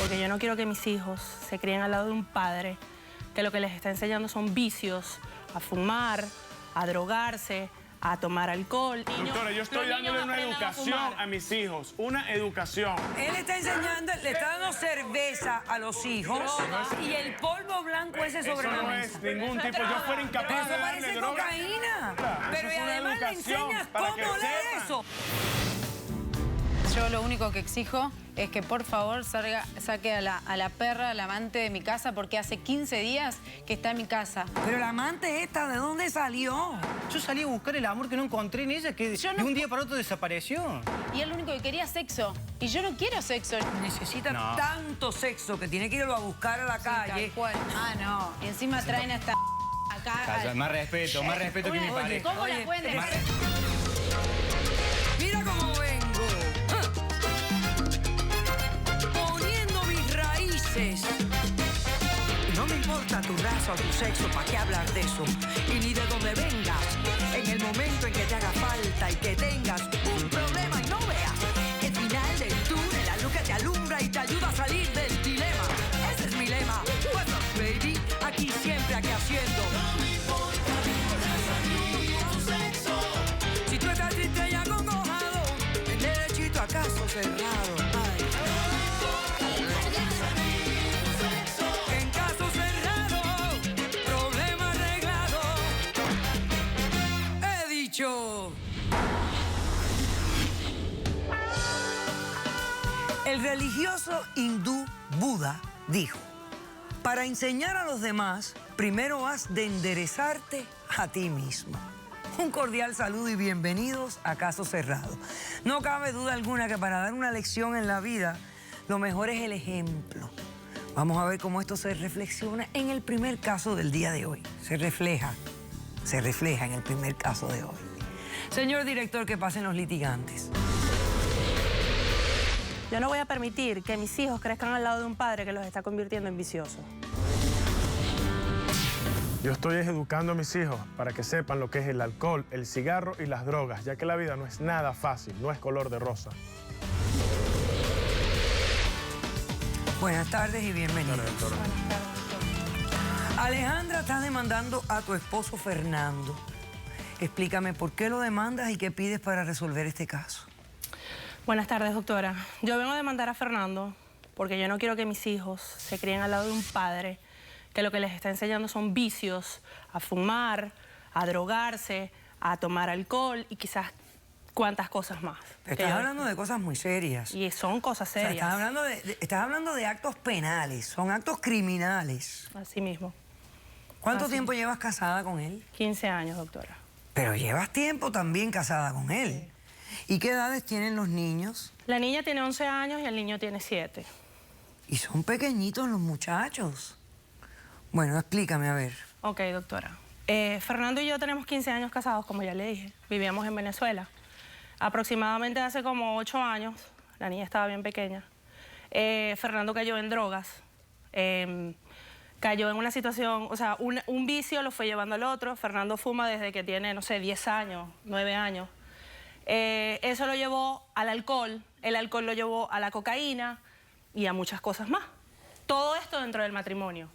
porque yo no quiero que mis hijos se críen al lado de un padre que lo que les está enseñando son vicios, a fumar, a drogarse, a tomar alcohol. Doctora, yo estoy dándole una educación a mis hijos, una educación. Él está enseñando, le está dando cerveza a los hijos y el polvo blanco ese sobre la mesa. Eso no es ningún tipo, yo fuera incapaz de Eso darle parece droga. cocaína. Pero es y una además le educación enseñas para cómo que leer sepan. eso. Yo lo único que exijo es que por favor saque a la perra, al amante de mi casa, porque hace 15 días que está en mi casa. Pero la amante esta, ¿de dónde salió? Yo salí a buscar el amor que no encontré en ella, que Yo no- de un día para otro desapareció. Y él lo único que quería es sexo. Y yo no quiero sexo. Necesita No. tanto sexo que tiene que irlo a buscar a la calle. Tal cual. Ah, no. Y encima traen a esta acá. Calla, más respeto que mi padre. ¿Cómo la pueden dejar? Mira cómo vengo. Poniendo mis raíces. No me importa tu raza o tu sexo, ¿para qué hablar de eso? Y ni de dónde vengas. En el momento en que te haga falta y que tengas un problema y no veas el final del túnel, la luz que te alumbra y te ayuda a salir del dilema. Ese es mi lema. What's up, baby? Aquí siempre, aquí haciendo. No me importa tu sexo. Si tú estás triste y acongojado, el derechito a caso cerrado. Ay. En caso cerrado, problema arreglado. He dicho. El religioso hindú Buda dijo: para enseñar a los demás, primero has de enderezarte a ti mismo. Un cordial saludo y bienvenidos a Caso Cerrado. No cabe duda alguna que para dar una lección en la vida, lo mejor es el ejemplo. Vamos a ver cómo esto se reflexiona en el primer caso del día de hoy. Se refleja en el primer caso de hoy. Señor director, que pasen los litigantes. Yo no voy a permitir que mis hijos crezcan al lado de un padre que los está convirtiendo en viciosos. Yo estoy educando a mis hijos para que sepan lo que es el alcohol, el cigarro y las drogas, ya que la vida no es nada fácil, no es color de rosa. Buenas tardes y bienvenidos. Alejandra está demandando a tu esposo Fernando. Explícame por qué lo demandas y qué pides para resolver este caso. Buenas tardes, doctora. Yo vengo a demandar a Fernando porque yo no quiero que mis hijos se críen al lado de un padre que lo que les está enseñando son vicios, a fumar, a drogarse, a tomar alcohol y quizás cuantas cosas más. Estás hablando de cosas muy serias. Y son cosas O sea, serias. estás hablando de actos penales, son actos criminales. Así mismo. ¿Cuánto Así. tiempo llevas casada con él? 15 años, doctora. Pero llevas tiempo también casada con él. ¿Y qué edades tienen los niños? La niña tiene 11 años y el niño tiene 7. Y son pequeñitos los muchachos. Bueno, explícame, a ver. Ok, doctora. Fernando y yo tenemos 15 años casados, como ya le dije. Vivíamos en Venezuela. Aproximadamente hace como 8 años, la niña estaba bien pequeña, Fernando cayó en drogas. Cayó en una situación, o sea, un vicio lo fue llevando al otro. Fernando fuma desde que tiene, no sé, 10 años, 9 años. Eso lo llevó al alcohol, el alcohol lo llevó a la cocaína y a muchas cosas más. Todo esto dentro del matrimonio.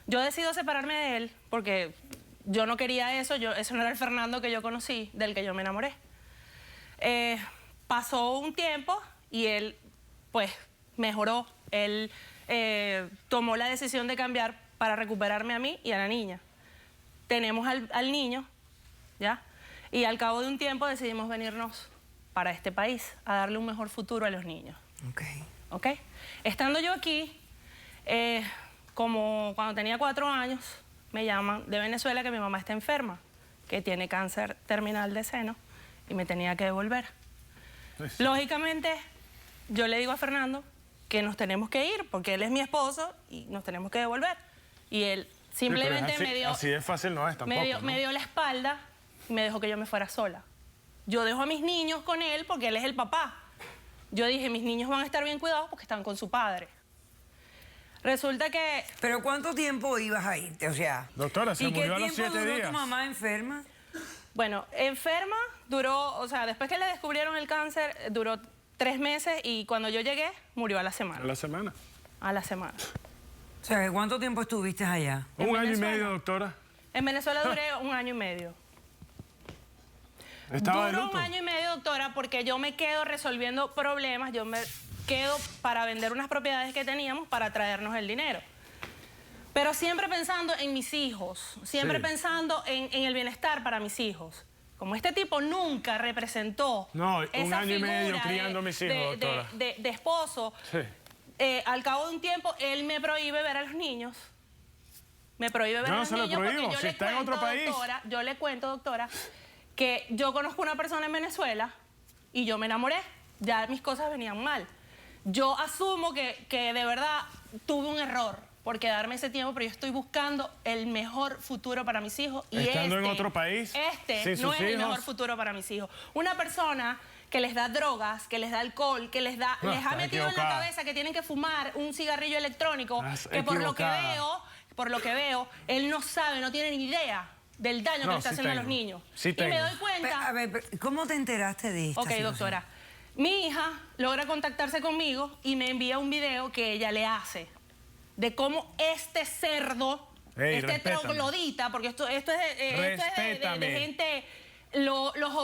Yo decido separarme de él porque yo no quería eso, eso no era el Fernando que yo conocí, del que yo me enamoré. Pasó un tiempo y él, pues, mejoró. Él tomó la decisión de cambiar para recuperarme a mí y a la niña. Tenemos al niño, ¿ya? Y al cabo de un tiempo decidimos venirnos para este país a darle un mejor futuro a los niños. Ok. ¿Ok? Estando yo aquí, como cuando tenía 4 años, me llaman de Venezuela que mi mamá está enferma, que tiene cáncer terminal de seno y me tenía que devolver. Lógicamente, yo le digo a Fernando que nos tenemos que ir porque él es mi esposo y nos tenemos que devolver. Y él simplemente Sí, pero me dio... así de fácil no es tampoco, ¿no? me dio la espalda y me dejó que yo me fuera sola. Yo dejo a mis niños con él porque él es el papá. Yo dije, mis niños van a estar bien cuidados porque están con su padre. Resulta que... ¿Pero cuánto tiempo ibas a irte? O sea... Doctora, se ¿y qué murió a los tiempo 7 duró días. tu mamá enferma? Bueno, enferma duró, o sea, después que le descubrieron el cáncer, duró 3 meses y cuando yo llegué, murió a la semana. A la semana. a la semana. O sea, ¿cuánto tiempo estuviste allá? En Un año y Venezuela. medio, doctora. En Venezuela duré un año y medio. Estaba de Duró luto. un año y medio, doctora, porque yo me quedo resolviendo problemas, yo me quedo para vender unas propiedades que teníamos para traernos el dinero. Pero siempre pensando en mis hijos, siempre Sí. pensando en el bienestar para mis hijos. Como este tipo nunca representó No, un esa año y medio figura criando a mis hijos, doctora. de esposo, Sí. al cabo de un tiempo, él me prohíbe ver a los niños. Me prohíbe ver Yo a no los se lo niños porque prohíbo, yo si le está en cuento, otro país. doctora, yo le cuento, doctora, que yo conozco una persona en Venezuela y yo me enamoré. Ya mis cosas venían mal. Yo asumo que de verdad tuve un error por quedarme ese tiempo, pero yo estoy buscando el mejor futuro para mis hijos. Y Estando en otro país, sin no sus es el hijos. mejor futuro para mis hijos. Una persona que les da drogas, que les da alcohol, que les No, ha estás metido en la equivocada. cabeza que tienen que fumar un cigarrillo electrónico, Estás que por lo que equivocada. veo, él no sabe, no tiene ni idea del daño que No, le está sí haciendo a los tengo. niños. Sí y me tengo. doy cuenta... A ver, ¿cómo te enteraste de esto? Ok, doctora. Mi hija logra contactarse conmigo y me envía un video que ella le hace de cómo este cerdo, Ey, este respétame. troglodita, porque esto es de Respétame. gente, los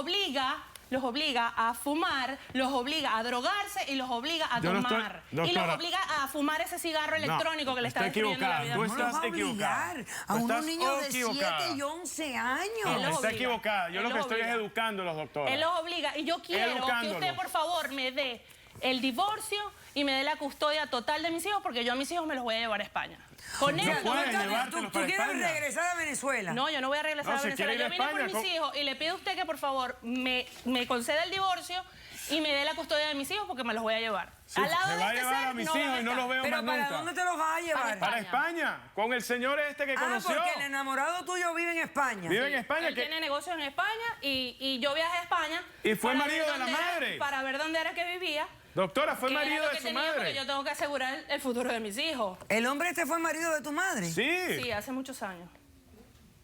obliga a fumar, los obliga a drogarse y los obliga a Yo no estoy- tomar. Y los doctora. obliga a fumar ese cigarro electrónico que le está está destruyendo la equivocada. vida. Tú ¿Cómo los va a estás equivocada. obligar a Tú unos estás niños de equivocada. 7 y 11 años? Él los Está obliga. equivocada. Yo Él lo que los estoy es obliga. educándolos, doctora. Él los obliga y yo quiero que Educándolos. usted, por favor, me dé el divorcio y me dé la custodia total de mis hijos porque yo a mis hijos me los voy a llevar a España. Con No él puedes no me- llevártelos ¿Tú para quieres España. regresar a Venezuela? No, yo no voy a regresar No, a si Venezuela. quiere ir Yo a vine España, por mis hijos y le pido a usted que, por favor, me conceda el divorcio y me dé la custodia de mis hijos porque me los voy a llevar. Sí, Al lado me de va a este llevar ser, a mis no van hijos y no estar. los veo ¿Pero más para nunca. dónde te los vas a llevar? Para España, con el señor este que conoció. porque el enamorado tuyo vive en España. Vive en España. Él que... tiene negocios en España y yo viajé a España. Y fue para marido ver de la dónde era- madre. Para ver dónde era que vivía. Doctora, fue que era marido lo de que su tenía, madre. Porque yo tengo que asegurar el futuro de mis hijos. ¿El hombre este fue marido de tu madre? Sí. Sí, hace muchos años.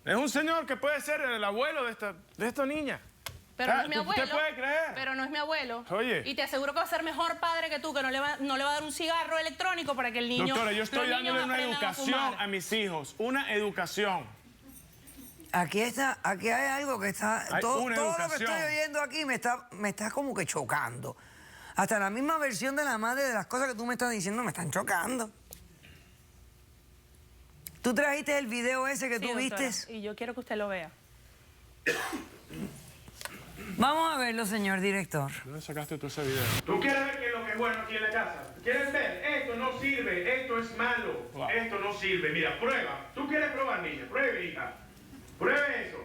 Es un señor que puede ser el abuelo de esta niña. Pero Ah, no es mi ¿usted abuelo. puede creer? Pero no es mi abuelo. Oye. Y te aseguro que va a ser mejor padre que tú, que no le va a dar un cigarro electrónico para que el niño... Doctora, yo estoy los niños dándole una aprendan a educación fumar. a mis hijos. Una educación. Aquí hay algo que está... Hay Todo una lo que educación. estoy oyendo aquí me está como que chocando. Hasta la misma versión de la madre de las cosas que tú me estás diciendo me están chocando. ¿Tú trajiste el video ese que Sí, tú doctora, viste? y yo quiero que usted lo vea. Vamos a verlo, señor director. ¿Dónde sacaste tú ese video? ¿Tú quieres ver qué es lo que es bueno aquí en la casa? ¿Quieres ver? Esto no sirve, esto es malo, Wow. esto no sirve. Mira, prueba. ¿Tú quieres probar, niña? Pruebe, hija. Pruebe eso.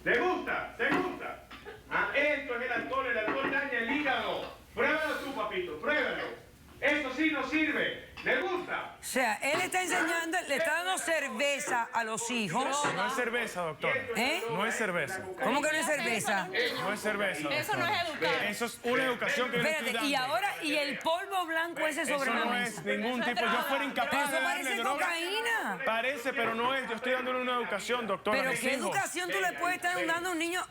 ¿Le gusta? ¿Te gusta? Ah, esto es el alcohol daña el hígado. Pruébalo tú, papito, pruébalo. Eso sí no sirve. ¿Le gusta? O sea, él está enseñando, le está dando cerveza a los hijos. No es cerveza, doctora. ¿Eh? No es cerveza. ¿Cómo que no es cerveza? No es cerveza. Eso no doctora. es educar. Eso es una educación que yo le estoy Espérate, dando. y ahora, y el polvo blanco ese sobre Eso la no mesa. es ningún tipo. Yo fuera Pero incapaz de eso darle parece droga. cocaína. Parece, pero no es. Yo estoy dándole una educación, doctora. a Pero mis ¿qué hijos. educación tú le puedes estar dando a un niño?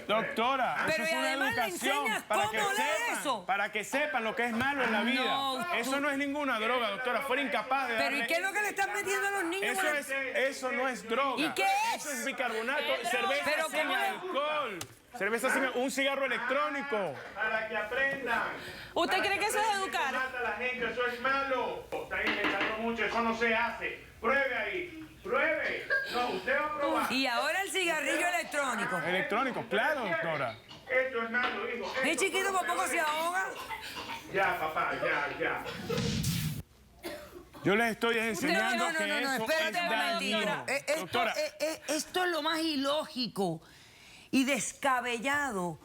Doctora, Pero eso es y una además le educación enseñas para que cómo leer sepan, eso. para que sepan lo que es malo en la vida. No, Eso no es ninguna droga, doctora. Fuera incapaz de Pero darle... ¿y qué es lo que le están metiendo a los niños? Eso no es droga. ¿Y qué es? Eso es bicarbonato, Es droga. cerveza Pero sin ¿cómo le- alcohol. Cerveza sin un cigarro electrónico. Para que aprendan. ¿Usted cree que eso es educar? Mata a la gente, eso es malo. Está inventando mucho, eso no se hace. Pruebe ahí. Pruebe. No, usted va a probar. Y ahora el cigarrillo electrónico. Electrónico, claro, doctora. Esto es malo, hijo. Mi chiquito por poco se ahoga. Ya, papá, ya. Yo les estoy enseñando que eso es espérate un momentito. dañino. Doctora, Esto es lo más ilógico y descabellado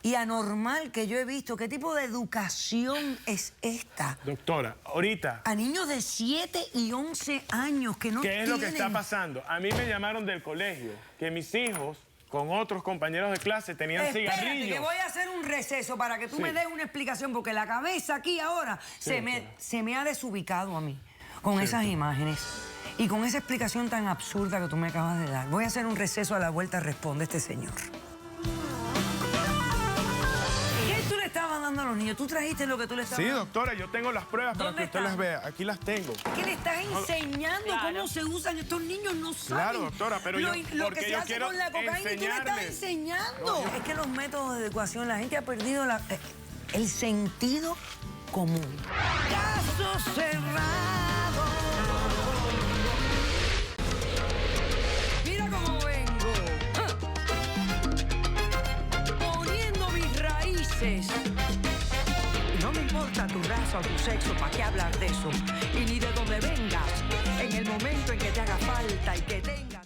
y anormal que yo he visto. ¿Qué tipo de educación es esta? doctora, ahorita, A niños de 7 y 11 años que no ¿qué es lo que está tienen- pasando? A mí me llamaron del colegio que mis hijos, con otros compañeros de clase, tenían Espérate, cigarrillos. que voy a hacer un receso para que tú Sí. me des una explicación, porque la cabeza aquí ahora se me ha desubicado a mí con esas imágenes y con esa explicación tan absurda que tú me acabas de dar. Voy a hacer un receso, a la vuelta responde este señor. ¿Qué tú le estabas dando a los los niños. Tú trajiste lo que tú le estabas Sí, dando. doctora, yo tengo las pruebas para ¿Dónde que usted están? las vea. Aquí las tengo. ¿Qué le estás enseñando Claro. cómo se usan? Estos niños no saben. Claro, doctora, pero lo, yo- lo porque que se yo hace quiero con la cocaína y tú le estás enseñarles. enseñando. Es que los métodos de educación, la gente ha perdido el sentido común. Caso cerrado. Mira cómo vengo. Poniendo mis raíces. No me importa tu raza o tu sexo, ¿para qué hablar de eso? Y ni de dónde vengas, en el momento en que te haga falta y que tengas...